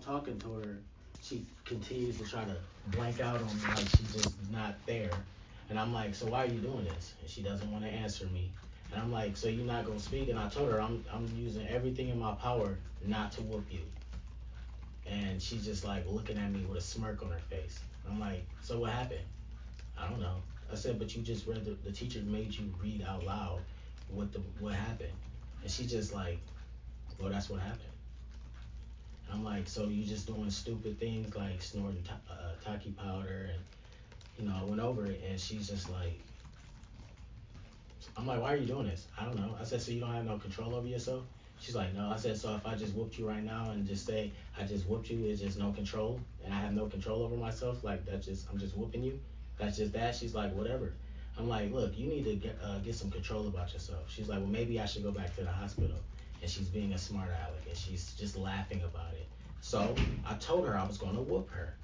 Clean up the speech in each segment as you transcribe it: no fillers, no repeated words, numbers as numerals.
talking to her, she continues to try to blank out on me like she's just not there. And I'm like, so why are you doing this? And she doesn't want to answer me. And I'm like, so you're not gonna speak? And I told her I'm using everything in my power not to whoop you. And she's just like looking at me with a smirk on her face. I'm like, so what happened? I don't know. I said, but you just read the teacher made you read out loud what happened. And she just like, well, that's what happened. I'm like, so you just doing stupid things like snorting Taki powder, and I went over it, and she's just like, I'm like, why are you doing this? I don't know. I said, so you don't have no control over yourself? She's like, no. I said, so if I just whooped you right now and just say I just whooped you, it's just no control, and I have no control over myself, like I'm just whooping you. That's just that. She's like, whatever. I'm like, look, you need to get some control about yourself. She's like, well, maybe I should go back to the hospital. And she's being a smart aleck, and she's just laughing about it. So I told her I was gonna whoop her,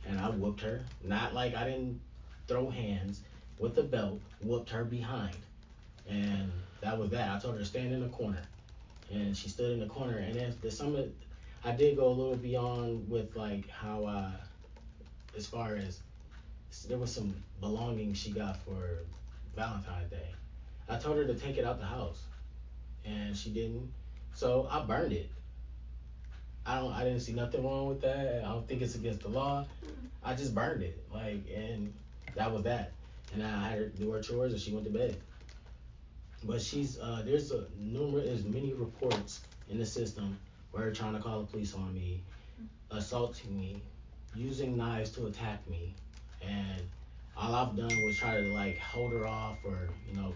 and I whooped her. Not like I didn't throw hands, with the belt, whooped her behind, and that was that. I told her to stand in the corner, and she stood in the corner. And then there's some of, I did go a little beyond with like how as far as there was some belongings she got for Valentine's Day. I told her to take it out the house, and she didn't. So I burned it. I didn't see nothing wrong with that. I don't think it's against the law. I just burned it, like, and that was that. And I had her do her chores, and she went to bed. But there's many reports in the system where they're trying to call the police on me, assaulting me, using knives to attack me, and all I've done was try to like hold her off, or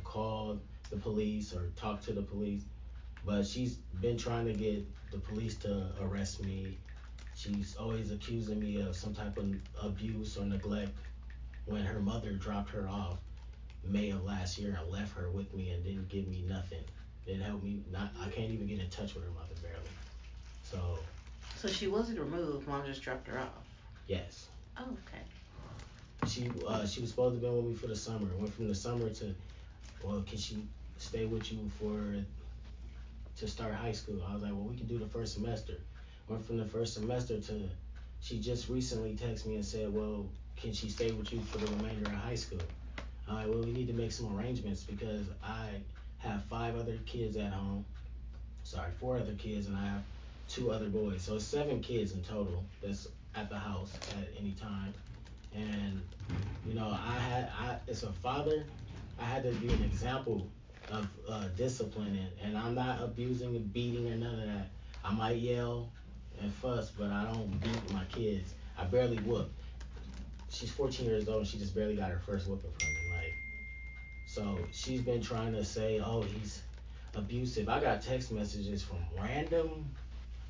call the police or talk to the police. But she's been trying to get the police to arrest me. She's always accusing me of some type of abuse or neglect when her mother dropped her off May of last year and left her with me and didn't give me nothing. Didn't help me. Not I can't even get in touch with her mother barely. So So she wasn't removed. Mom just dropped her off. yes, Oh, okay. she was supposed to be with me for the summer. Went from the summer to, well, can she stay with you to start high school? I was like, well, we can do the first semester. Went from the first semester to, she just recently texted me and said, well, can she stay with you for the remainder of high school? I'm like, well, we need to make some arrangements because I have 5 other kids at home. Sorry, 4 other kids, and I have 2 other boys. So it's 7 kids in total that's at the house at any time. And as a father, I had to be an example of discipline, and I'm not abusing and beating or none of that. I might yell and fuss, but I don't beat my kids. I barely whoop. She's 14 years old, and she just barely got her first whooping from me. Like, so she's been trying to say, oh, he's abusive. I got text messages from random,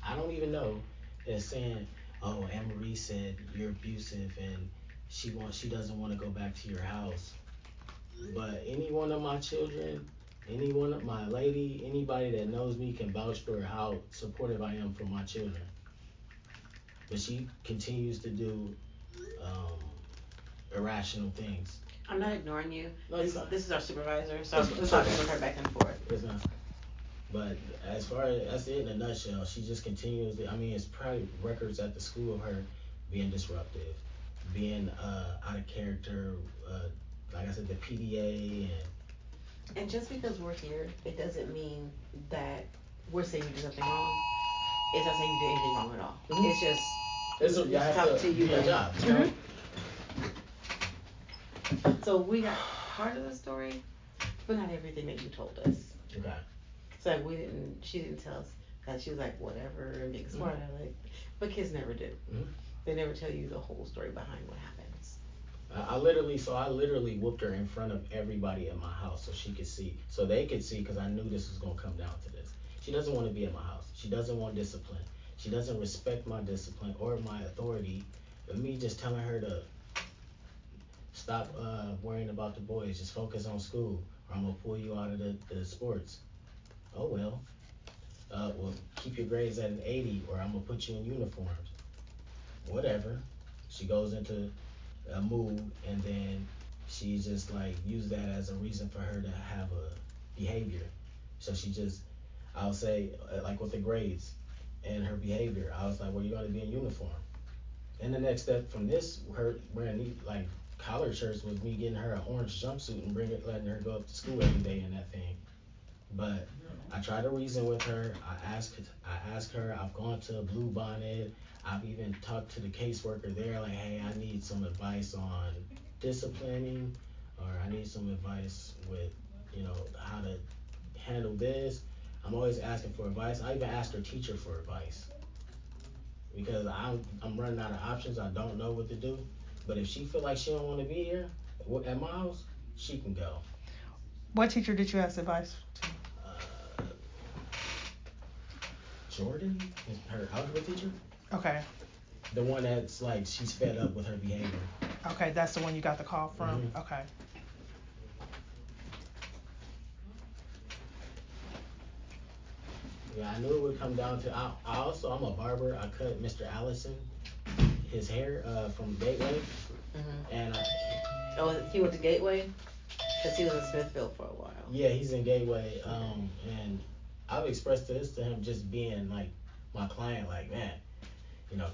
I don't even know, that's saying, oh, Anne Marie said you're abusive, and she doesn't want to go back to your house. But any one of my children, any one of my lady, anybody that knows me can vouch for how supportive I am for my children. But she continues to do um, irrational things. I'm not ignoring you. No, This is our supervisor, so I'm it's talking okay. with her back and forth. It's not. But as far as that's it in a nutshell, she just continues. I mean, it's probably records at the school of her being disruptive, being out of character. Like I said, the PDA. And just because we're here, it doesn't mean that we're saying you did something wrong. It's not saying you did anything wrong at all. Mhm. It's just You have talk to to you do your like. job. So we got part of the story, but not everything that you told us. Okay. So she didn't tell us that. She was like, whatever, and being smart. Like, but kids never do. Mm-hmm. They never tell you the whole story behind what happens. I literally whooped her in front of everybody in my house so she could see, so they could see, because I knew this was gonna come down to this. She doesn't want to be in my house. She doesn't want discipline. She doesn't respect my discipline or my authority. But me just telling her to stop worrying about the boys, just focus on school, or I'm gonna pull you out of the sports. Oh well. Well, keep your grades at an 80, or I'm gonna put you in uniforms. Whatever. She goes into a mood, and then she just like use that as a reason for her to have a behavior. So she just, I'll say, like with the grades, and her behavior. I was like, well, you're gonna be in uniform. And the next step from this, her wearing these like collared shirts, was me getting her an orange jumpsuit and letting her go up to school every day in that thing. But I tried to reason with her. I asked her. I've gone to Blue Bonnet. I've even talked to the caseworker there, like, hey, I need some advice on disciplining, or I need some advice with, how to handle this. I'm always asking for advice. I even asked her teacher for advice because I'm running out of options. I don't know what to do. But if she feel like she don't want to be here at my house, she can go. What teacher did you ask advice to? Jordan is her algebra teacher. Okay. The one that's like she's fed up with her behavior. Okay, that's the one you got the call from. Mm-hmm. Okay. Yeah, I knew it would come down to. I'm a barber. I cut Mr. Allison his hair from Gateway, and he went to Gateway, cause he was in Smithfield for a while. Yeah, he's in Gateway, and I've expressed this to him, just being like my client, like, man,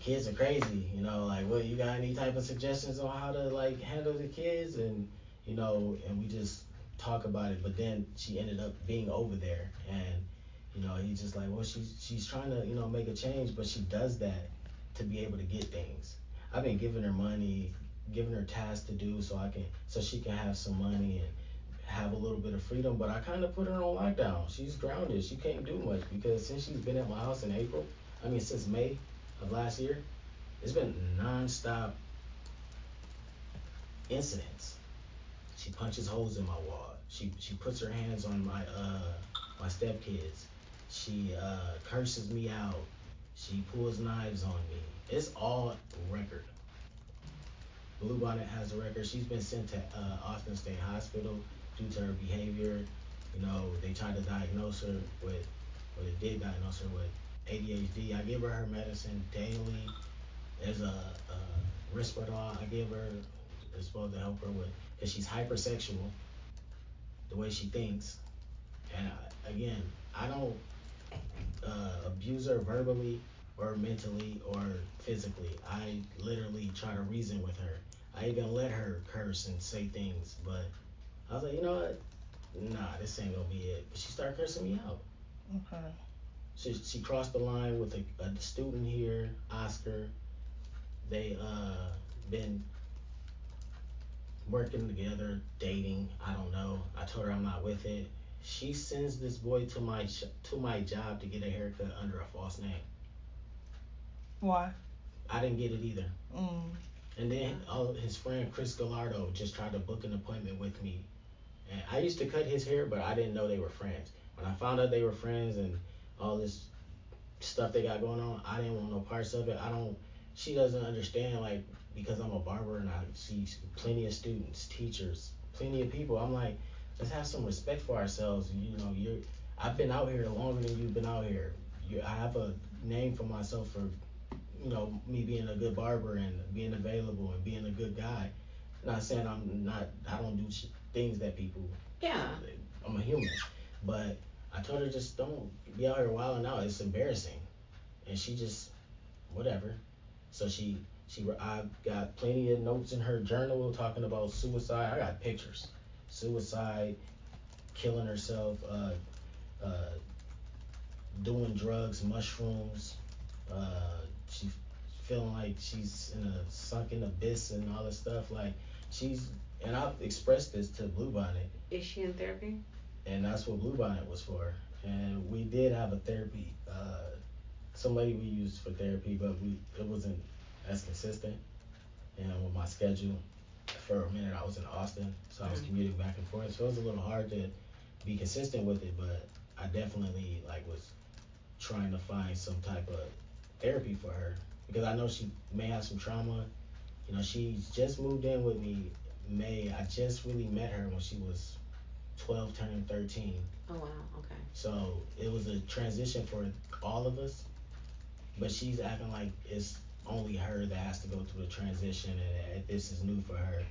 kids are crazy, like, well, you got any type of suggestions on how to like handle the kids, and and we just talk about it. But then she ended up being over there, and he's just like, well, she's trying to make a change, but she does that to be able to get things. I've been giving her money, giving her tasks to do, so she can have some money and have a little bit of freedom. But I kind of put her on lockdown. She's grounded. She can't do much because since she's been at my house in since May of last year, it's been non-stop incidents. She punches holes in my wall. She puts her hands on my stepkids. She curses me out. She pulls knives on me. It's all record. Blue Bonnet has a record. She's been sent to Austin State Hospital due to her behavior. They tried to diagnose her with, or they did diagnose her with ADHD. I give her medicine daily. There's a Risperdal I give her. It's supposed to help her with, because she's hypersexual, the way she thinks. And again, I don't abuse her verbally or mentally or physically. I literally try to reason with her. I even let her curse and say things, but I was like, you know what? Nah, this ain't gonna be it. But she started cursing me out. Okay. She crossed the line with a student here, Oscar. They been working together, dating. I don't know. I told her I'm not with it. She sends this boy to my job to get a haircut under a false name. Why? I didn't get it either. And then his friend Chris Gallardo just tried to book an appointment with me. And I used to cut his hair, but I didn't know they were friends. When I found out they were friends and all this stuff they got going on, I didn't want no parts of it. She doesn't understand, like, because I'm a barber and I see plenty of students, teachers, plenty of people. I'm like, let's have some respect for ourselves. I've been out here longer than you've been out here. I have a name for myself for, me being a good barber and being available and being a good guy. Not saying I don't do things that people. Yeah. I'm a human, but I told her, just don't be out here wilding out. It's embarrassing, and she just whatever. So I got plenty of notes in her journal talking about suicide. I got pictures, suicide, killing herself, doing drugs, mushrooms. She feeling like she's in a sunken abyss and all this stuff. Like and I've expressed this to Blue Bonnet. Is she in therapy? And that's what Blue Bonnet was for. And we did have a therapy, somebody we used for therapy, but it wasn't as consistent. And with my schedule, for a minute I was in Austin, so I was commuting back and forth. So it was a little hard to be consistent with it, but I definitely was trying to find some type of therapy for her, because I know she may have some trauma. She's just moved in with me May. I just really met her when she was 12 turning 13. Oh wow, okay. So it was a transition for all of us, but she's acting like it's only her that has to go through the transition, and this is new for her.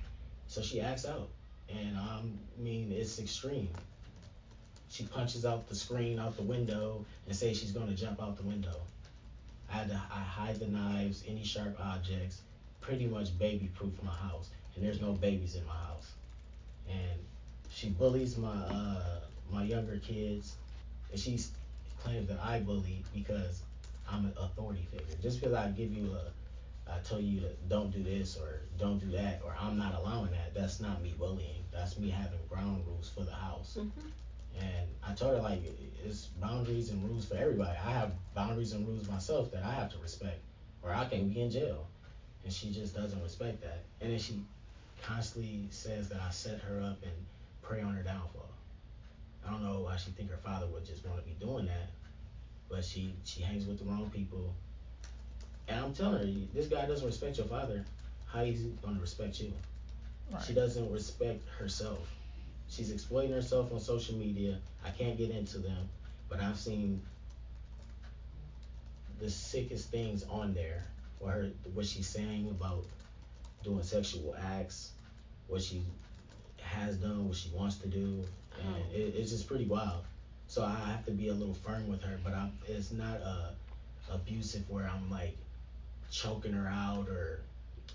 So she acts out, and it's extreme. She punches out the screen out the window and says she's gonna jump out the window. I hide the knives, any sharp objects, pretty much baby proof my house. And there's no babies in my house. And she bullies my younger kids, and she claims that I bully because I'm an authority figure. Just because I tell you to don't do this or don't do that, or I'm not allowing that, that's not me bullying. That's me having ground rules for the house. Mm-hmm. And I told her, like, it's boundaries and rules for everybody. I have boundaries and rules myself that I have to respect, or I can be in jail. And she just doesn't respect that. And then she constantly says that I set her up and prey on her downfall. I don't know why she think her father would just want to be doing that, but she hangs with the wrong people. And I'm telling her, this guy doesn't respect your father. How is he gonna respect you? Right. She doesn't respect herself. She's exploiting herself on social media. I can't get into them, but I've seen the sickest things on there. What she's saying about doing sexual acts, what she has done, what she wants to do, and it's just pretty wild. So I have to be a little firm with her, but it's not abusive where I'm like choking her out or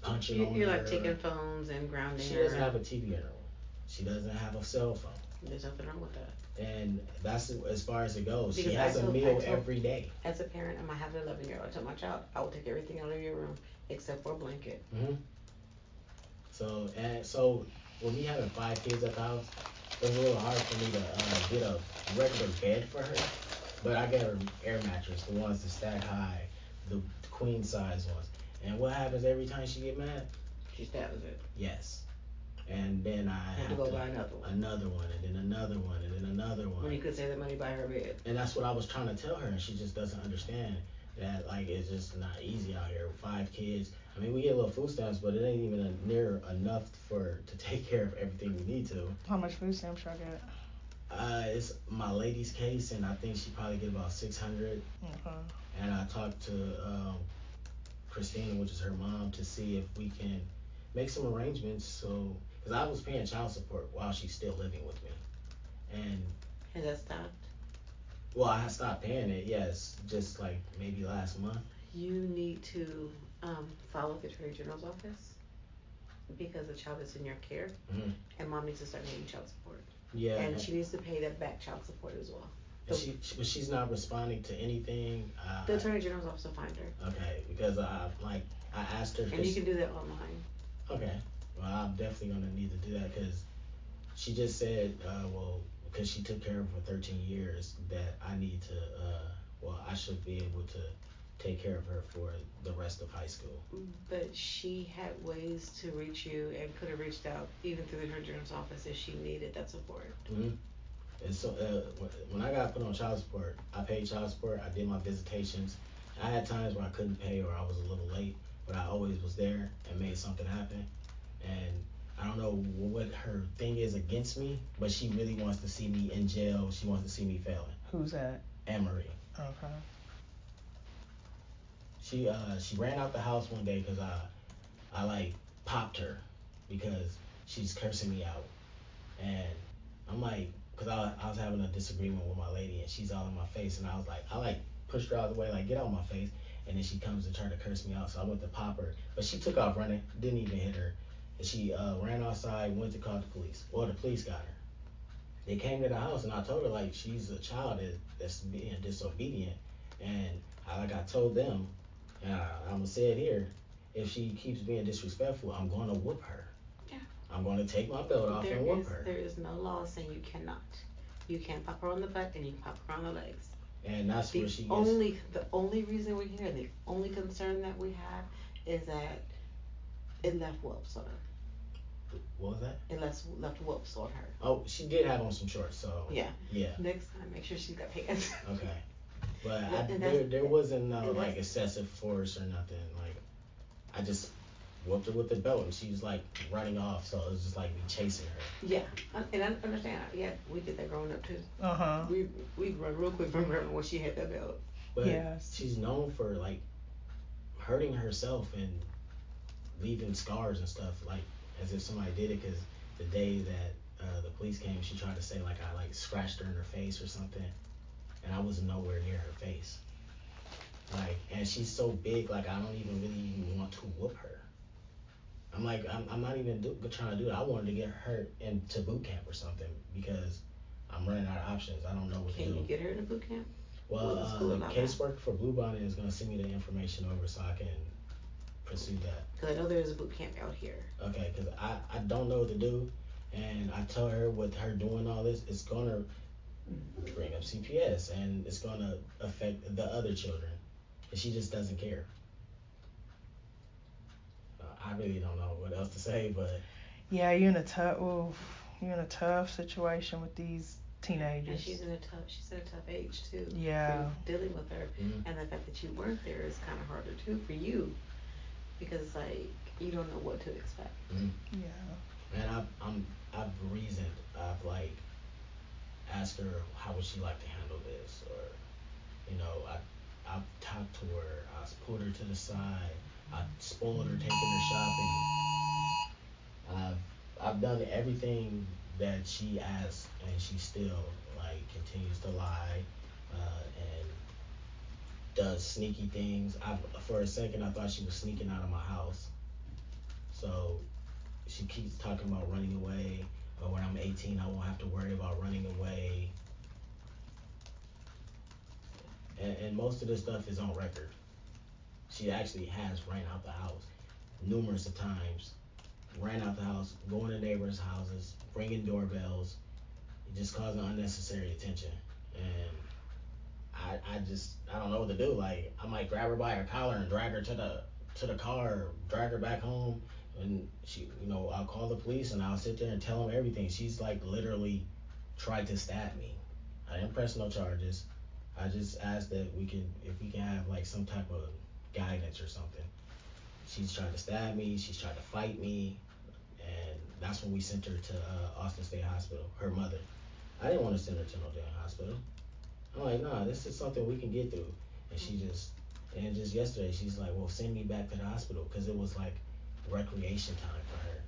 punching on You're her. like taking phones and grounding She her. doesn't have a TV in her room. She doesn't have a cell phone. There's nothing wrong with that. And that's as far as it goes. Because she has a meal every day. As a parent, and I have an 11-year-old, I tell my child, I will take everything out of your room except for a blanket. Mm-hmm. So with me having 5 kids at the house, it was a little hard for me to get a regular bed for her. But I got her air mattress, the ones that stack high, the queen size ones. And what happens every time she get mad? She stabs it. Yes. And then I have to go buy another one. Another one, and then another one, and then another one. When you could save that money, buy her bed. And that's what I was trying to tell her, and she just doesn't understand that, like, it's just not easy out here with 5 kids. I mean, we get a little food stamps, but it ain't even near enough to take care of everything we need to. How much food stamps y'all get? It's my lady's case, and I think she probably get about 600. Okay. And I talked to Christina, which is her mom, to see if we can make some arrangements. So, because I was paying child support while she's still living with me, and has that stopped? Well, I stopped paying it. Yes, just like maybe last month. You need to file with the Attorney General's office because the child is in your care, Mm-hmm. and mom needs to start paying child support. Yeah, and she needs to pay that back child support as well. But she's not responding to anything. The Attorney General's office will find her. Okay, because I asked her. And you can do that online. Okay, well, I'm definitely gonna need to do that because she just said, well, because she took care of her for 13 years, that I need to, I should be able to take care of her for the rest of high school. But she had ways to reach you and could have reached out even through the Attorney General's office if she needed that support. Mm-hmm. And so when I got put on child support, I paid child support. I did my visitations. I had times where I couldn't pay or I was a little late, but I always was there and made something happen. And I don't know what her thing is against me, but she really wants to see me in jail. She wants to see me failing. Who's that? Anne-Marie. Okay. She ran out the house one day because I like popped her because she's cursing me out, and I'm like, because I was having a disagreement with my lady and she's all in my face, and I was like, I like pushed her out of the way, like, get out of my face, and then she comes and tried to curse me out, so I went to pop her, but she took off running, didn't even hit her, and she ran outside, went to call the police. Well, the police got her. They came to the house and I told her, like, she's a child that's being disobedient, and I told them, and I'm gonna say it here, if she keeps being disrespectful, I'm gonna whoop her. Yeah. I'm gonna take my belt off and whoop her. There is no law saying you cannot. You can pop her on the butt and you can pop her on the legs. And that's where she gets. The only reason we're here, the only concern that we have is that it left whelps on her. What was that? It left whelps on her. Oh, she did have on some shorts, so. Yeah. Yeah. Next time, make sure she's got pants. Okay. But Yeah, there wasn't no like excessive force or nothing. Like, I just whooped her with the belt and she was like running off, so it was just like me chasing her. Yeah, and I understand. Yeah, we did that growing up too. We'd run real quick from her when she had that belt. But yes. She's known for like hurting herself and leaving scars and stuff, like as if somebody did it. Because the day that the police came, she tried to say like I like scratched her in her face or something, and I wasn't nowhere near her face. Like, and she's so big, like I don't even really even want to whoop her. I'm like, I'm not even trying to do it. I wanted to get her into boot camp or something because I'm running out of options. I don't know what to Can do. you get her to boot camp? Well, Will the school the allow that? caseworker for Blue Bonnet is gonna send me the information over so I can pursue that. Because I know there's a boot camp out here. Okay, because I don't know what to do, and I tell her with her doing all this, it's gonna bring up CPS and it's gonna affect the other children, and she just doesn't care. I really don't know what else to say, but Yeah, you're in a tough situation with these teenagers. And she's at a tough age too. Yeah. For dealing with her, and the fact that you weren't there is kind of harder too for you, because it's like you don't know what to expect. Yeah. And I've reasoned. I've like asked her how would she like to handle this, or I've talked to her. I pulled her to the side. I spoiled her, taking her shopping. I've done everything that she asked, and she still like continues to lie, and does sneaky things. For a second I thought she was sneaking out of my house. So she keeps talking about running away. Or when I'm 18, I won't have to worry about running away. And most of this stuff is on record. She actually has ran out the house numerous of times. Ran out the house, going to neighbors' houses, ringing doorbells, just causing unnecessary attention. And I don't know what to do. Like, I might grab her by her collar and drag her to the car, drag her back home, and I'll call the police and I'll sit there and tell them everything. She's like literally tried to stab me. I didn't press no charges. I just asked that if we can have like some type of guidance or something. She's tried to stab me. She's tried to fight me, and that's when we sent her to Austin State Hospital. Her mother. I didn't want to send her to no damn hospital. I'm like, nah, this is something we can get through. And just yesterday, she's like, well, send me back to the hospital, because it was like recreation time for her.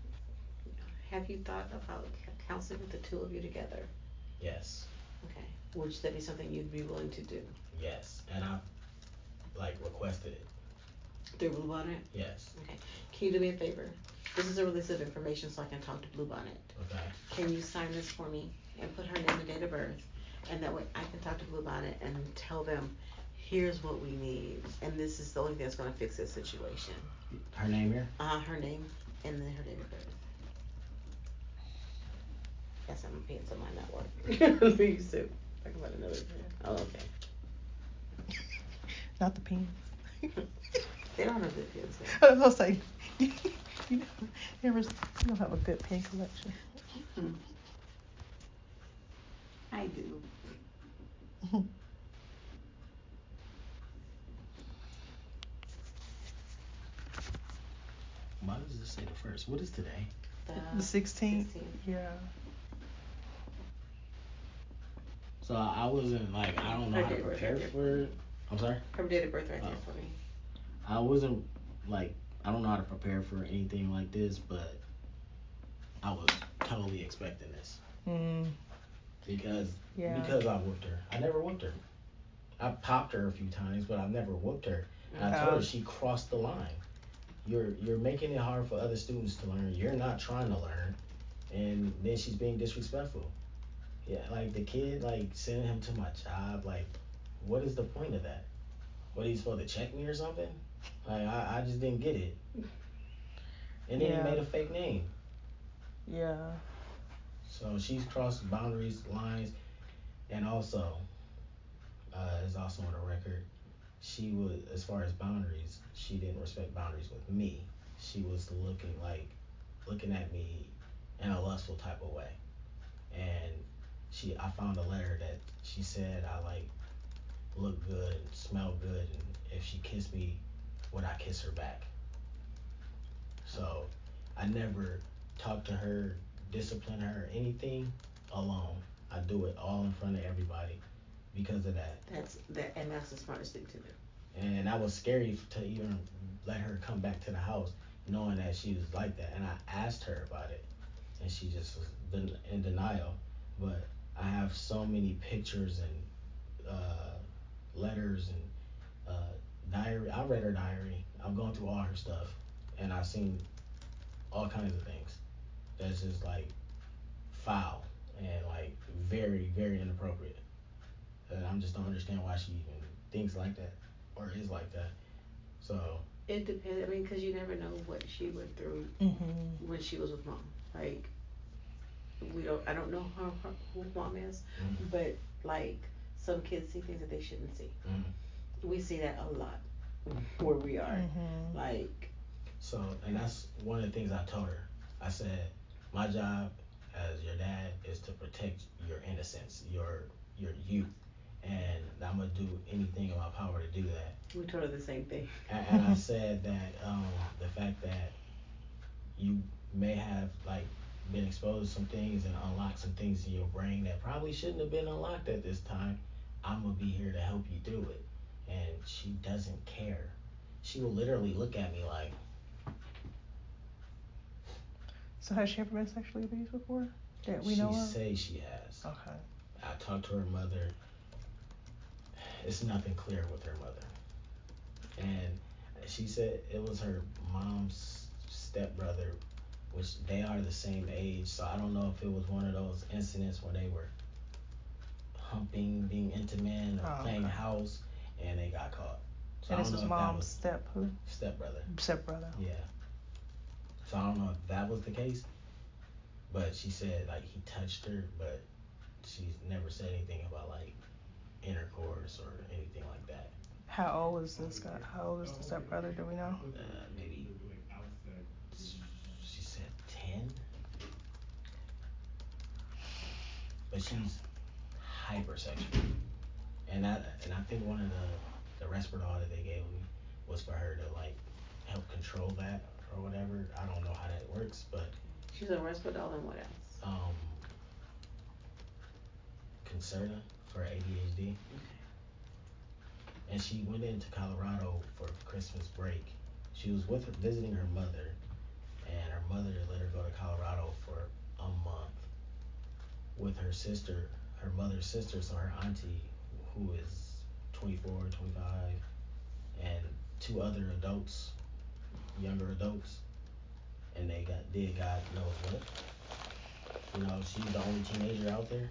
Have you thought about counseling with the two of you together? Yes. Okay. Would that be something you'd be willing to do? Yes. And I like requested it. Through Blue Bonnet? Yes. Okay. Can you do me a favor? This is a release of information so I can talk to Blue Bonnet. Okay. Can you sign this for me and put her name and date of birth? And that way I can talk to Blue Bonnet and tell them, here's what we need, and this is the only thing that's going to fix this situation. Her name here? Her name and then her date of birth. Yes, I'm paying some of my network. Please do. Talk about another pen. Oh, okay. Not the pens. They don't have good pens I there. was gonna say, you don't have a good pen collection. I do. Why does this say the first? What is today? The 16th. Yeah. So I wasn't like, I don't know Her how to date of birth prepare right for it. I'm sorry? Her date of birth right there for me. I wasn't like, I don't know how to prepare for anything like this, but I was totally expecting this. Because I whooped her. I never whooped her. I popped her a few times, but I've never whooped her. And I told her she crossed the line. You're making it hard for other students to learn. You're not trying to learn. And then she's being disrespectful. Yeah, like the kid, like sending him to my job, like, what is the point of that? What, are you supposed to check me or something? Like, I just didn't get it. And then he made a fake name. Yeah. So she's crossed boundaries, lines, and also, is also on the record, she was, as far as boundaries, she didn't respect boundaries with me. She was looking at me in a lustful type of way. And I found a letter that she said I like look good and smell good, and if she kissed me, would I kiss her back? So I never talked to her, discipline her, anything alone. I do it all in front of everybody because of that. And that's the smartest thing to do. And that was scary to even let her come back to the house knowing that she was like that. And I asked her about it, and she just was in denial. But I have so many pictures and letters and diary. I read her diary. I've gone through all her stuff, and I've seen all kinds of things that's just like foul and like very, very inappropriate. And I just don't understand why she even thinks like that or is like that. So It depends. I mean, because you never know what she went through when she was with mom. Like, we don't. I don't know who mom is, but like some kids see things that they shouldn't see. We see that a lot where we are. Like, so, and that's one of the things I told her. I said, my job as your dad is to protect your innocence, your youth, and I'm gonna do anything in my power to do that. we told her the same thing. And I said that the fact that you may have like been exposed to some things and unlocked some things in your brain that probably shouldn't have been unlocked at this time. I'm gonna be here to help you through it. And she doesn't care. She will literally look at me like. So has she ever been sexually abused before? That we know of? She says she has. Okay. I talked to her mother. It's nothing clear with her mother. And she said it was her mom's stepbrother, which they are the same age. So I don't know if it was one of those incidents where they were humping, being intimate, or playing house, and they got caught. So And this was mom's stepbrother. Stepbrother. Yeah. So I don't know if that was the case, but she said like he touched her, but she's never said anything about like intercourse or anything like that. How old is this guy? How old is the stepbrother? Do we know? Maybe she said 10, but she's hypersexual, and I think one of the Resperdal that they gave me was for her to like help control that or whatever. I don't know how that works, but She's on Resperdal and what else? Concerta for ADHD. And she went into Colorado for Christmas break. She was visiting her mother, and her mother let her go to Colorado for a month with her sister, her mother's sister, so her auntie, who is 24, 25, and two other adults, younger adults, and they did God knows what. You know, she's the only teenager out there,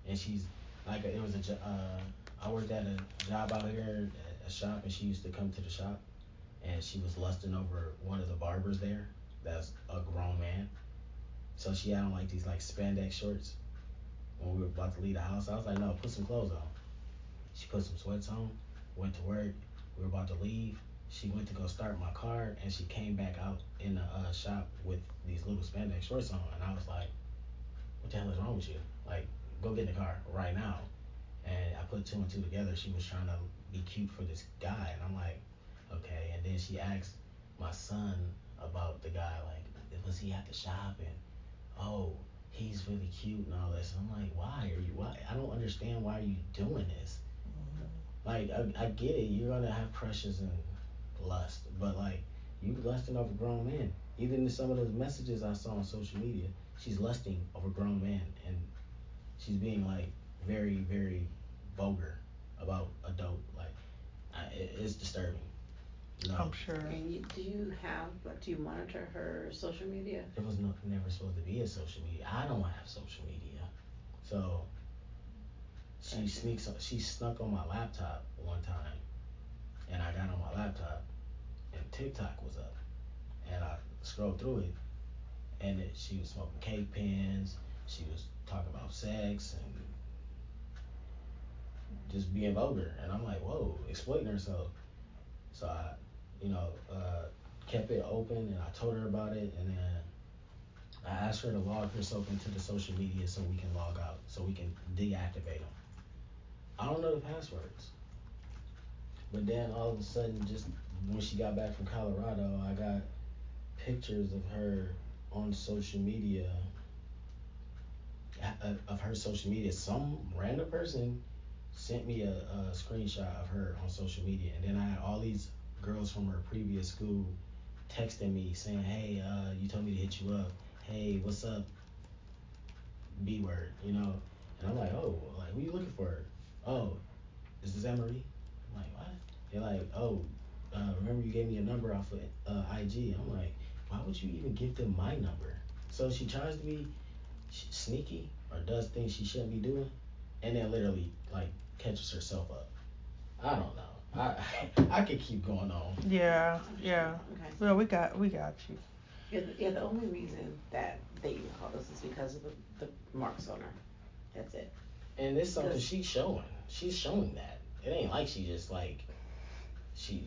and she's like it was I worked at a job out here at a shop, and she used to come to the shop, and she was lusting over one of the barbers there. That's a grown man. So she had on like these like spandex shorts. When we were about to leave the house, I was like, no, put some clothes on. She put some sweats on, went to work. We were about to leave. She went to go start my car, and she came back out in the shop with these little spandex shorts on, and I was like, what the hell is wrong with you? Like, go get in the car right now. And I put two and two together. She was trying to be cute for this guy, and I'm like, okay. And then she asked my son about the guy, like, was he at the shop? And oh, he's really cute and all this. And I'm like, why? I don't understand why you doing this. Like, I get it. You're gonna have crushes and lust, but like, you lusting over grown men. Even in some of those messages I saw on social media, she's lusting over grown men, and she's being like very, very vulgar about adult. Like, it's disturbing. No, I'm sure. And do you monitor her social media? there was never supposed to be a social media. I don't have social media, so she snuck on my laptop one time, and I got on my laptop, and TikTok was up, and I scrolled through it, and she was smoking cake pens. She was talking about sex and just being vulgar, and I'm like, whoa, exploiting herself. So I, you know, kept it open, and I told her about it, and then I asked her to log herself into the social media so we can log out, so we can deactivate them. I don't know the passwords, but then all of a sudden, just when she got back from Colorado, I got pictures of her on social media, of her social media. Some random person sent me a screenshot of her on social media, and then I had all these girls from her previous school texting me saying, hey, you told me to hit you up. Hey, what's up? B word, you know? And I'm like, oh, like, who you looking for? Oh, is this Emery? I'm like, what? They're like, oh, remember you gave me a number off of IG. I'm like, why would you even give them my number? So she tries to be sneaky or does things she shouldn't be doing, and then literally like catches herself up. I don't know. I could keep going on. Yeah, yeah. Okay. Well, we got you. Yeah, the only reason that they even called us is because of the marks on her. That's it. And it's something she's showing. She's showing that. It ain't like she just like she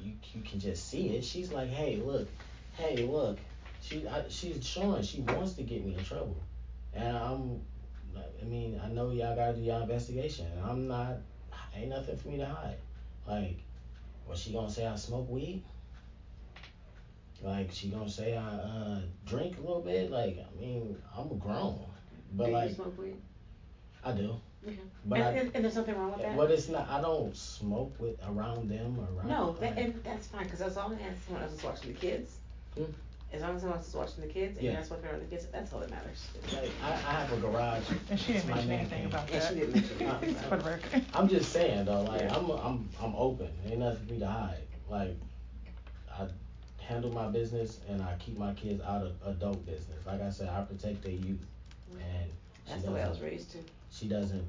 you can just see it. She's like, hey look. She's showing she wants to get me in trouble, and I mean I know y'all gotta do y'all investigation. And I'm not. Ain't nothing for me to hide. Like, was she gonna say I smoke weed? Like she gonna say I drink a little bit? Like I mean I'm grown, but do like you smoke weed? I do. Okay. But and there's nothing wrong with that. But it's not. I don't smoke with around them or around. No, and that's fine because as long as someone else is watching the kids, as long as someone else is watching the kids and you're not smoking around the kids, that's all that matters. Like I have a garage. And she didn't mention anything about that. And she didn't mention anything. For the record. I'm just saying though, like I'm open. Ain't nothing for me to hide. Like I handle my business and I keep my kids out of adult business. Like I said, I protect their youth, and that's the way I was raised too. She doesn't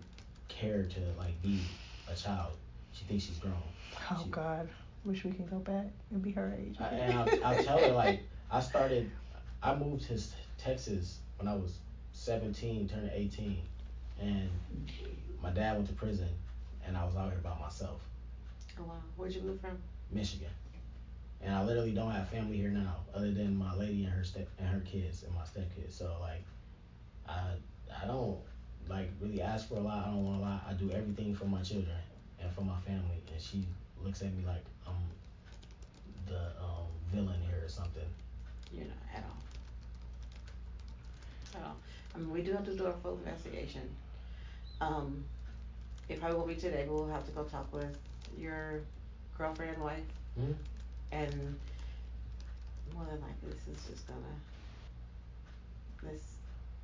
care to like be a child. She thinks she's grown. Oh God, wish we can go back and be her age. And I'll tell her like I moved to Texas when I was 17, turning 18, and my dad went to prison, and I was out here by myself. Oh wow, where'd you move from? Michigan. And I literally don't have family here now, other than my lady and her kids and my stepkids. So like, I don't like really ask for a lot. I don't want a lot. I do everything for my children and for my family. And she looks at me like I'm the villain here or something. You're not at all. At all. I mean, we do have to do a full investigation. It probably won't be today, but we'll have to go talk with your girlfriend and wife. Mm-hmm. And more than likely, this is just gonna.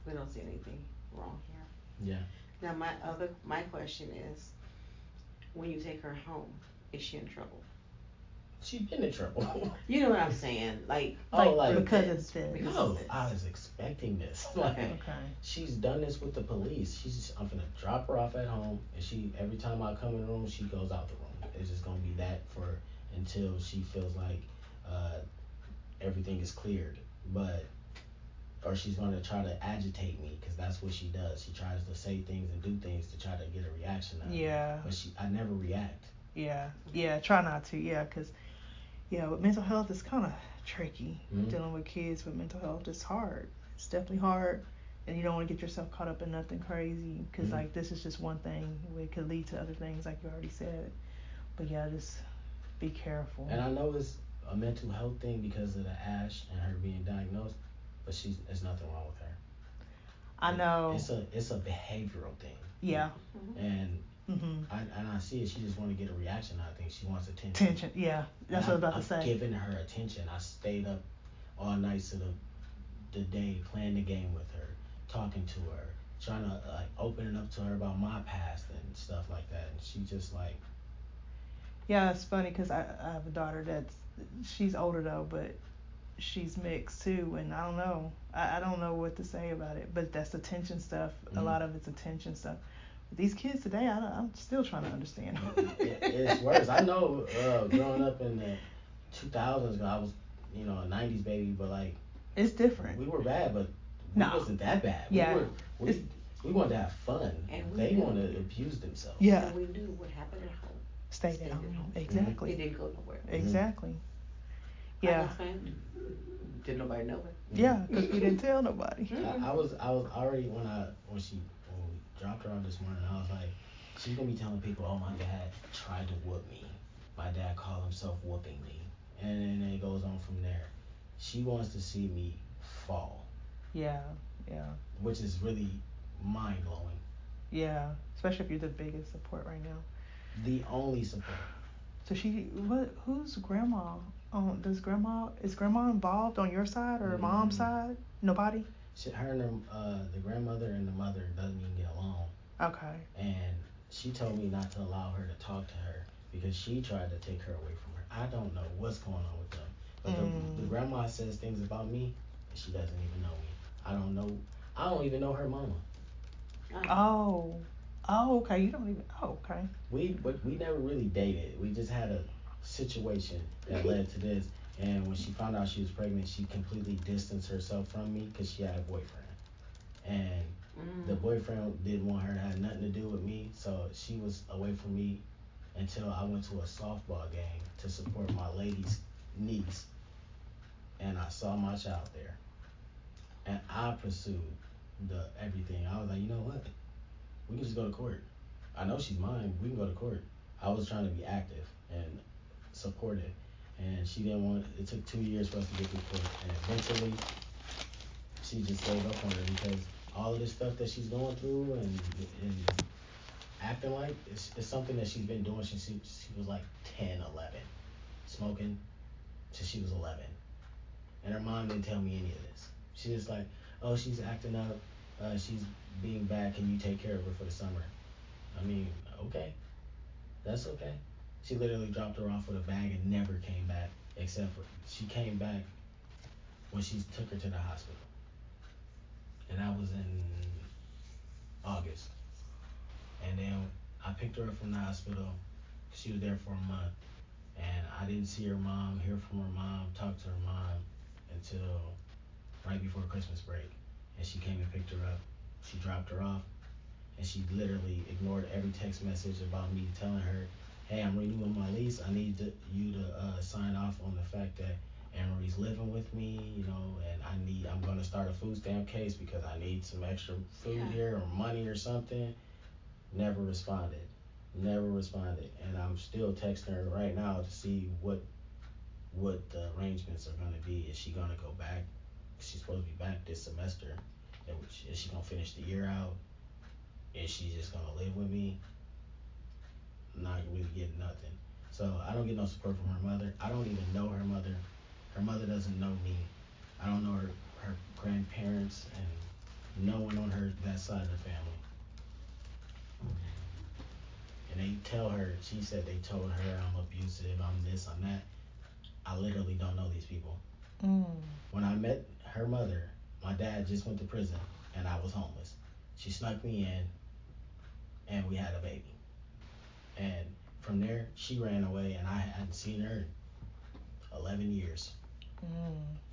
We don't see anything wrong here. Yeah. Now, my question is, when you take her home, is she in trouble? She's been in trouble. You know what I'm saying? Like because it's this. No, I was expecting this. Like, Okay. She's done this with the police. I'm gonna drop her off at home, and every time I come in the room, she goes out the room. It's just gonna be that until she feels like everything is cleared. Or she's gonna try to agitate me, because that's what she does. She tries to say things and do things to try to get a reaction out of me. But I never react. Yeah. Try not to. Yeah, because with mental health, it's kind of tricky. Mm-hmm. Dealing with kids with mental health is hard. It's definitely hard, and you don't want to get yourself caught up in nothing crazy, because Mm-hmm. like this is just one thing. It could lead to other things, like you already said. But yeah, just be careful. And I know it's a mental health thing because of the ASH and her being diagnosed, but there's nothing wrong with her. I know. It's a behavioral thing. Yeah. And I see it. She just want to get a reaction. I think she wants attention. Yeah. That's what I was about to say. I've given her attention. I stayed up all night to the day playing the game with her, talking to her, trying to like opening up to her about my past and stuff like that. And she just like. Yeah, it's funny because I have a daughter she's older though, but she's mixed too, and I don't know. I don't know what to say about it, but that's attention stuff. Mm-hmm. A lot of it's attention stuff. But these kids today, I'm still trying to understand. It's worse. I know growing up in the 2000s, I was, a 90s baby, but like. It's different. We were bad, but we wasn't that bad. Yeah. We wanted to have fun. And they wanted to abuse themselves. Yeah. And we knew what happened at home. Stayed at home. Exactly. It didn't go nowhere. Exactly. Yeah. Did nobody know it? Yeah, because we didn't tell nobody. I was already when we dropped her off this morning. I was like, she's gonna be telling people, "Oh, my dad tried to whoop me. My dad called himself whooping me," and then it goes on from there. She wants to see me fall. Yeah. Which is really mind blowing. Yeah, especially if you're the biggest support right now. The only support. So who's grandma? Is grandma involved on your side or mom's side? Nobody? Her and the grandmother and the mother doesn't even get along. Okay. And she told me not to allow her to talk to her because she tried to take her away from her. I don't know what's going on with them. But the grandma says things about me, and she doesn't even know me. I don't know. I don't even know her mama. Oh. Oh, okay. You don't even. Oh, okay. We never really dated. We just had a situation that led to this. And when she found out she was pregnant, she completely distanced herself from me because she had a boyfriend. And the boyfriend didn't want her to have nothing to do with me, so she was away from me until I went to a softball game to support my lady's niece. And I saw my child there. And I pursued the everything. I was like, you know what? We can just go to court. I know she's mine. We can go to court. I was trying to be active and supportive, and she didn't want. It took 2 years for us to get through court, and eventually, she just gave up on her because all of this stuff that she's going through and acting like it's something that she's been doing since she was like 10, 11, smoking since she was 11, and her mom didn't tell me any of this. She was like, oh, she's acting up. She's being bad. Can you take care of her for the summer? I mean, okay. That's okay. She literally dropped her off with a bag and never came back, except for she came back when she took her to the hospital. And that was in August. And then I picked her up from the hospital. She was there for a month. And I didn't see her mom, hear from her mom, talk to her mom until right before Christmas break. And she came and picked her up. She dropped her off. And she literally ignored every text message about me telling her, hey, I'm renewing my lease. I need you to sign off on the fact that Anne-Marie's living with me, you know, and I'm going to start a food stamp case because I need some extra food here or money or something. Never responded. And I'm still texting her right now to see what the arrangements are going to be. Is she going to go back? She's supposed to be back this semester. Is she going to finish the year out? Is she just going to live with me? Not really getting nothing. So I don't get no support from her mother. I don't even know her mother. Her mother doesn't know me. I don't know her grandparents and no one on that side of the family. And they tell her, she said they told her I'm abusive, I'm this, I'm that. I literally don't know these people. When I met her mother, my dad just went to prison and I was homeless. She snuck me in and we had a baby. And from there, she ran away and I hadn't seen her in 11 years.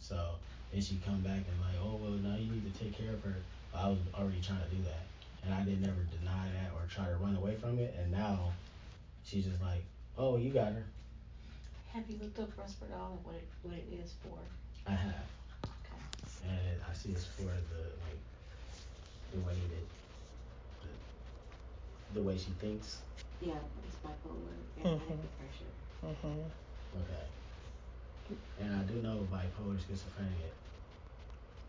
So then she come back and like, oh, well, now you need to take care of her. I was already trying to do that. And I didn't ever deny that or try to run away from it. And now she's just like, oh, you got her. Have you looked up Risperdal and what it is for? I have. Okay. And I see it's for the way the way she thinks. Yeah, it's bipolar and manic depression. Okay. And I do know bipolar schizophrenia.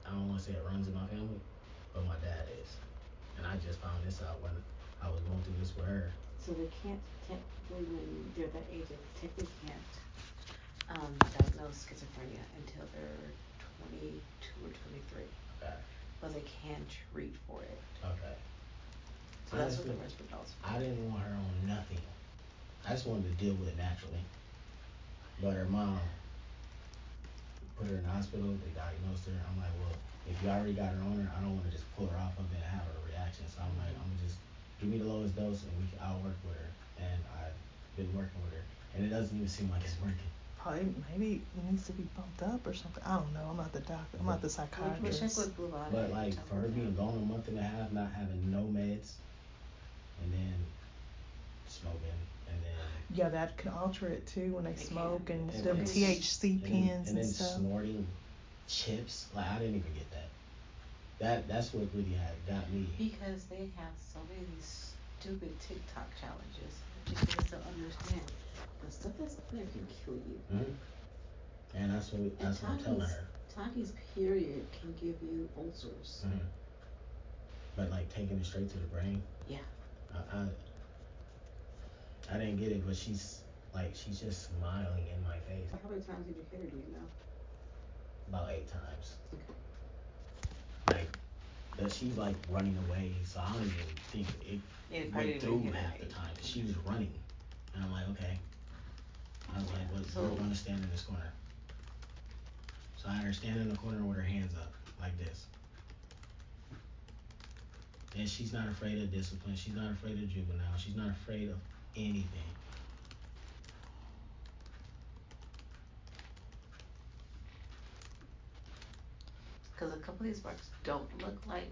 I don't want to say it runs in my family, but my dad is. And I just found this out when I was going through this with her. So they can't technically, when they're that age, they technically can't diagnose schizophrenia until they're 22 or 23. Okay. But they can treat for it. Okay. So that's what the Risperdal's for. I didn't want her on nothing. I just wanted to deal with it naturally. But her mom put her in the hospital, they diagnosed her. I'm like, well, if you already got her on her, I don't want to just pull her off of it and have her reaction. So I'm like, I'm gonna just give me the lowest dose and I'll work with her. And I've been working with her. And it doesn't even seem like it's working. Probably, maybe it needs to be bumped up or something. I don't know. I'm not the doctor. I'm not the psychiatrist. But like for her being gone a month and a half, not having no meds, and then smoking, and then yeah, that can alter it too when they smoke and them THC pens and stuff. And then snorting chips. Like I didn't even get that. That's what really got me. Because they have so many of these stupid TikTok challenges that you guys don't understand. The stuff that's in there can kill you. And that's what I'm telling her. Taki's period can give you ulcers. But like taking it straight to the brain. Yeah. I didn't get it, but she's just smiling in my face. How many times did you hit her? Do you know? About 8 times. Okay. Like that she's like running away, so I don't even think it went through half the time. She was running. And I'm like, okay. I was like, what, we're gonna stand in this corner. So I had her stand in the corner with her hands up, like this. And she's not afraid of discipline. She's not afraid of juvenile. She's not afraid of anything. Because a couple of these marks don't look like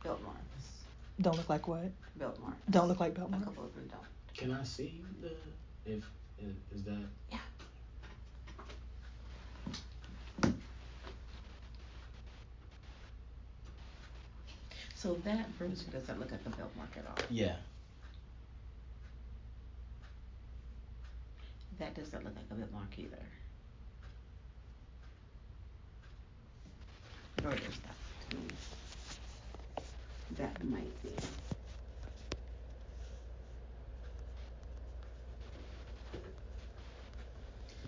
belt marks. Don't look like what? Belt marks. Don't look like belt A marks. couple of them don't. Can I see is that? Yeah. So that bruising doesn't look like a belt mark at all. Yeah. That doesn't look like a belt mark either. Nor does that to me. That might be.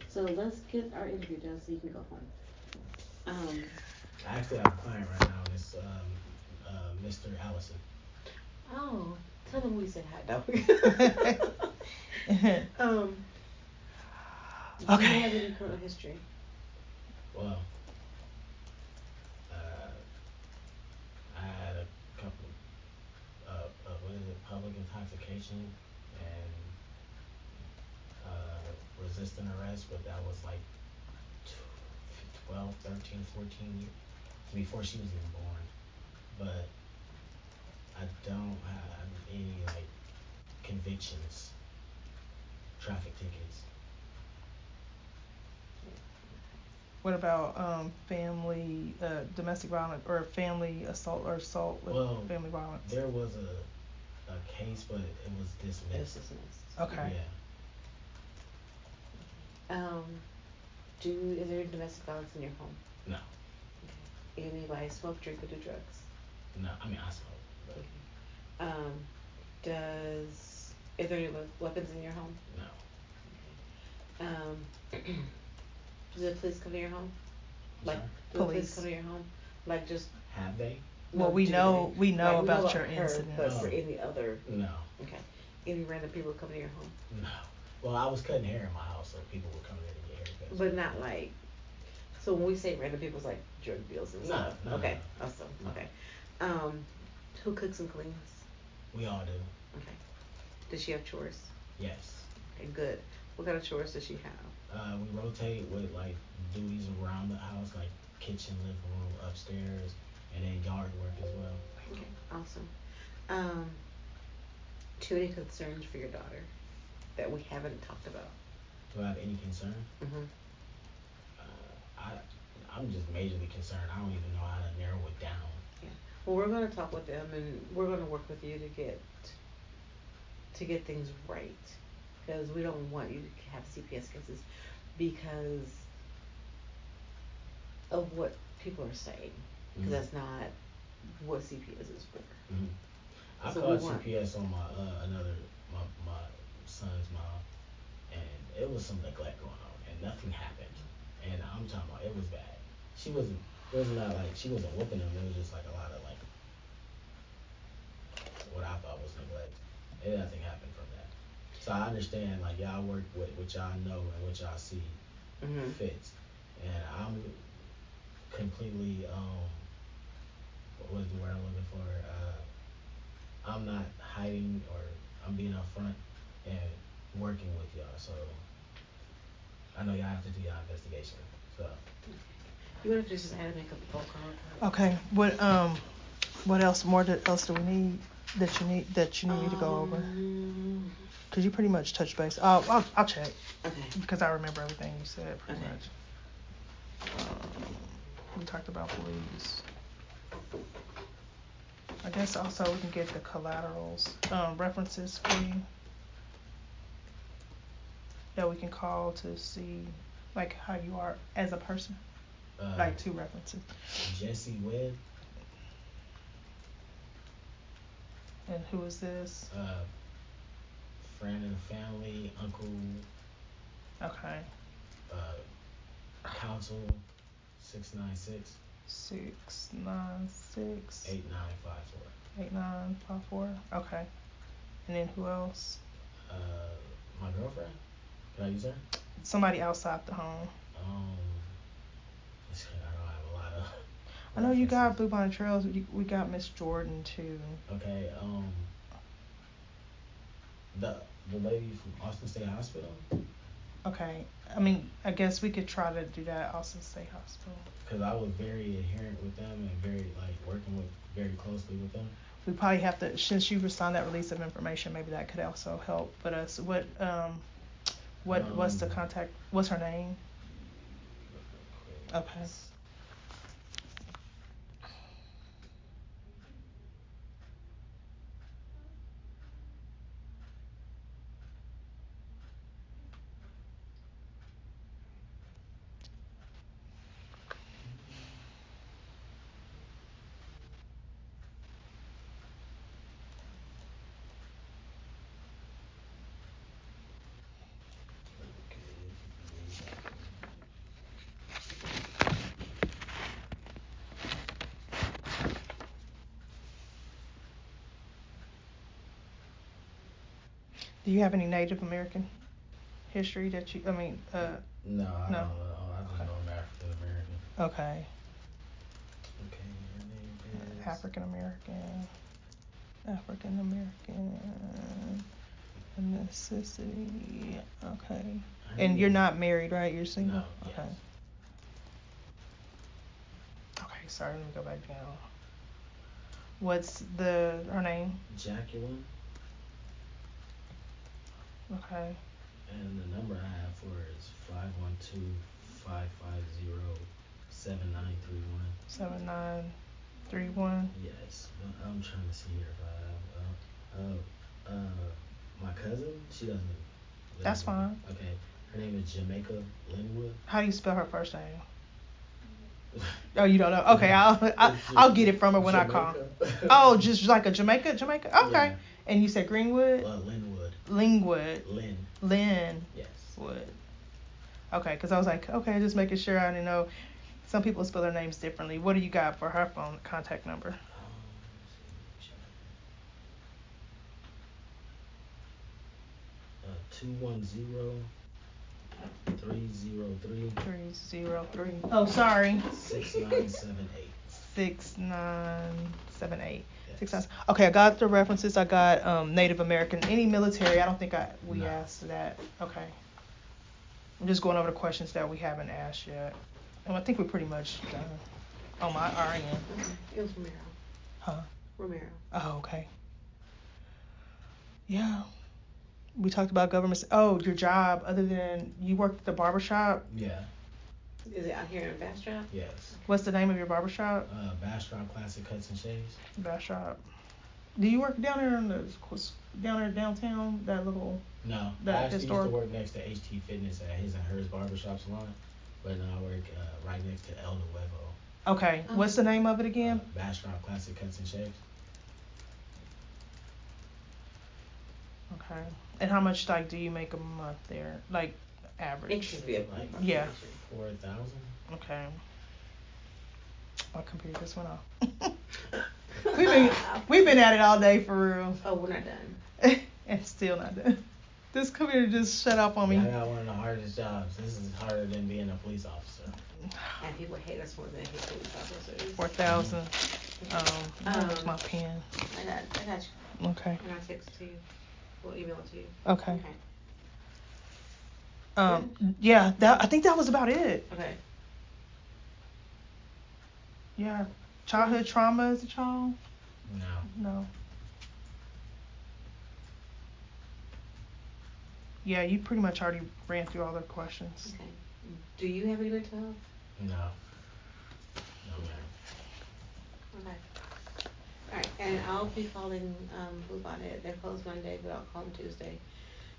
So let's get our interview done so you can go home. I actually have a client right now, and it's Mr. Allison. Oh, tell them we said hi, though. Do Okay. you have any criminal history? Well, I had a couple what is it, public intoxication and resisting arrest, but that was like 12, 13, 14 years before she was even born. But I don't have any like convictions, traffic tickets. What about family, domestic violence, or family assault, or assault with family violence? There was a case, but it was dismissed. Okay. Yeah. Is there domestic violence in your home? No. Okay. Anybody smoke, drink, or do drugs? No, I mean I smoke. But... Okay. Is there any weapons in your home? No. Okay. Do the police come to your home? Do the police come to your home? Like just. Have they? Well, we know about your incident. But for any other. No. Okay. Any random people come to your home? No. Well, I was cutting hair in my house, so people would come in and get haircuts. But not like. So when we say random people, it's like drug deals and stuff. No. Okay. Awesome. No. Okay. Who cooks and cleans? We all do. Okay. Does she have chores? Yes. Okay, good. What kind of chores does she have? We rotate with like duties around the house, like kitchen, living room, upstairs, and then yard work as well. Okay, awesome. Do you have any concerns for your daughter that we haven't talked about? Do I have any concern? Mm-hmm. I'm just majorly concerned. I don't even know how to narrow it down. Yeah. Well, we're gonna talk with them, and we're gonna work with you to get things right, because we don't want you to have CPS cases because of what people are saying, because that's not what CPS is for. Mm-hmm. I called CPS on my my son's mom, and it was some neglect going on, and nothing happened. And I'm talking about it was bad. It was not like she wasn't whooping them. It was just like a lot of like what I thought was neglect. And nothing happened from that. So I understand like y'all work with what y'all know and what y'all see fits, and I'm completely what was the word I'm looking for? I'm not hiding, or I'm being upfront and working with y'all. So I know y'all have to do your investigation. So You want to just add and make a phone call? Okay. What else? Else do we need that you need me to go over? Cause you pretty much touched base. I'll check. Okay. Because I remember everything you said pretty much. We talked about police. I guess also we can get the collaterals, references for you that we can call to see like how you are as a person. Like 2 references. Jesse Webb. And who is this? Friend of the family, uncle. Okay. Council 696. 696 8954. 8954. Okay. And then who else? My girlfriend. Can I use her? Somebody outside the home. I don't have a lot of. I know you got Blue Bonnet Trails. We got Miss Jordan too. Okay. The lady from Austin State Hospital. Okay. I mean, I guess we could try to do that at Austin State Hospital. Because I was very adherent with them and very working with very closely with them. We probably have to, since you signed that release of information, maybe that could also help. But what's the contact? What's her name? Okay. Do you have any Native American history that you? I mean, no. I don't know. I just know I'm African American. Okay. Okay. Your name is African American. Necessity. Okay. And you're not married, right? You're single. No. Okay. Yes. Okay. Sorry. Let me go back down. What's her name? Jacqueline. Okay. And the number I have for her is 512-550-7931. 7931. Yes. I'm trying to see here if I have. My cousin. She doesn't. That's fine. Okay. Her name is Jamaica Linwood. How do you spell her first name? Oh, you don't know? Okay, I'll get it from her when Jamaica. I call. Oh, just like a Jamaica. Okay. Yeah. And you said Greenwood? Linwood. Lingwood. Lynn. Yes. Wood. Okay, because I was like, okay, just making sure. I didn't know. Some people spell their names differently. What do you got for her phone contact number? 210-303. Oh, sorry. 6978. 6978. Yes. Okay, I got the references. I got Native American. Any military? I don't think we asked that. Okay. I'm just going over the questions that we haven't asked yet. And I think we're pretty much done. Oh, my RN. It was Romero. Huh? Romero. Oh, okay. Yeah. We talked about government. Oh, your job. Other than you worked at the barbershop? Yeah. Is it out here in Bastrop? Yes. What's the name of your barbershop? Bastrop Classic Cuts and Shaves. Bastrop. Do you work down there downtown? That little. No. I actually used to work next to HT Fitness at his and hers barbershop salon, but now I work right next to El Nuevo. Okay. Oh. What's the name of it again? Bastrop Classic Cuts and Shaves. Okay. And how much do you make a month there? Average? It should be yeah. 4,000. Okay. My computer just went off. we've been at it all day for real. Oh, we're not done. And still not done. This computer just shut off on me. I got one of the hardest jobs. This is harder than being a police officer. And people hate us more than they hate police officers. 4,000. Where's my pen? I got you. Okay. And I'll text it to you. We'll email it to you. Okay. Yeah, I think that was about it. Okay. Yeah. Childhood trauma as a child? No. Yeah, you pretty much already ran through all the questions. Okay. Do you have any mental health? No. Okay. Alright, and I'll be calling Blue Bonnet. They're closed Monday, but I'll call them Tuesday.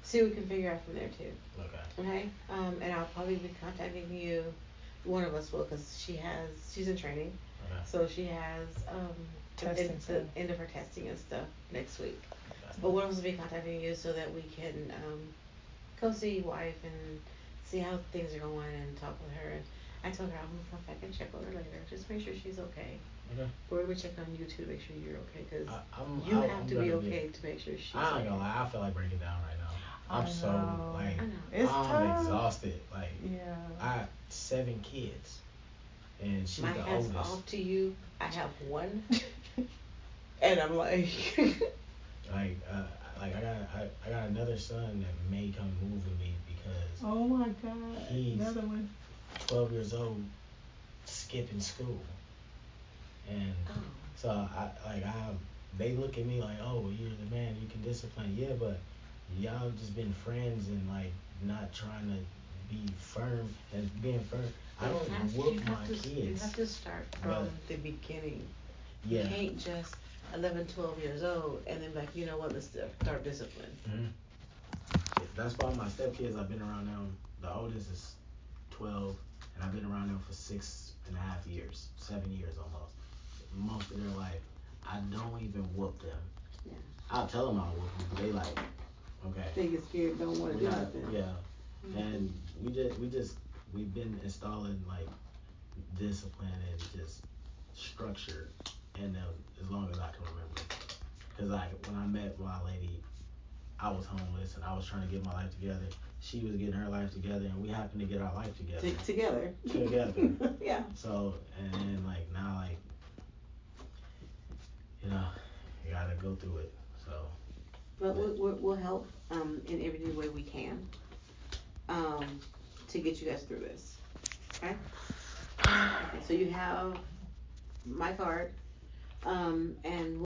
See what we can figure out from there too. Okay. And I'll probably be contacting you. One of us will, because she's in training. Okay. So she has the end of her testing and stuff next week. Okay. But one of us will be contacting you so that we can go see your wife and see how things are going and talk with her. I told her I'm gonna come back and check on her later. Just make sure she's okay. Okay. We're gonna check on you too to make sure you're okay, cause I'm have to be okay to make sure she's I ain't okay. gonna lie, I feel like breaking down right now. I'm so like I know. It's I'm tough. exhausted. Like Yeah. I have 7 kids, and she's My the hat's oldest. off to you. I have one, and I'm like, Like I got another son that may come move with me because Oh my God. He's- Another one. 12 years old, skipping school, and oh, so they look at me like, oh, you're the man, you can discipline. Yeah, but y'all just been friends and like not trying to be firm and being firm. I don't whoop my You kids. have to start from the beginning. Yeah. You can't just 11, 12 years old and then like, you know what, let's start discipline. Mm-hmm. That's why my stepkids, I've been around them. The oldest is 12, and I've been around them for 6.5 years, 7 years almost. Most of their life, I don't even whoop them. Yeah. I'll tell them I'll whoop them, but they like, okay. They get scared, don't want to do nothing. Yeah, Mm-hmm. and we've been installing like discipline and just structure in them as long as I can remember. Cause like when I met my lady, I was homeless and I was trying to get my life together. She was getting her life together, and we happened to get our life together. Together. Yeah. So and then like now like, you know, you gotta go through it. So. But we'll help in every way we can to get you guys through this. Okay? Okay, so you have my card, and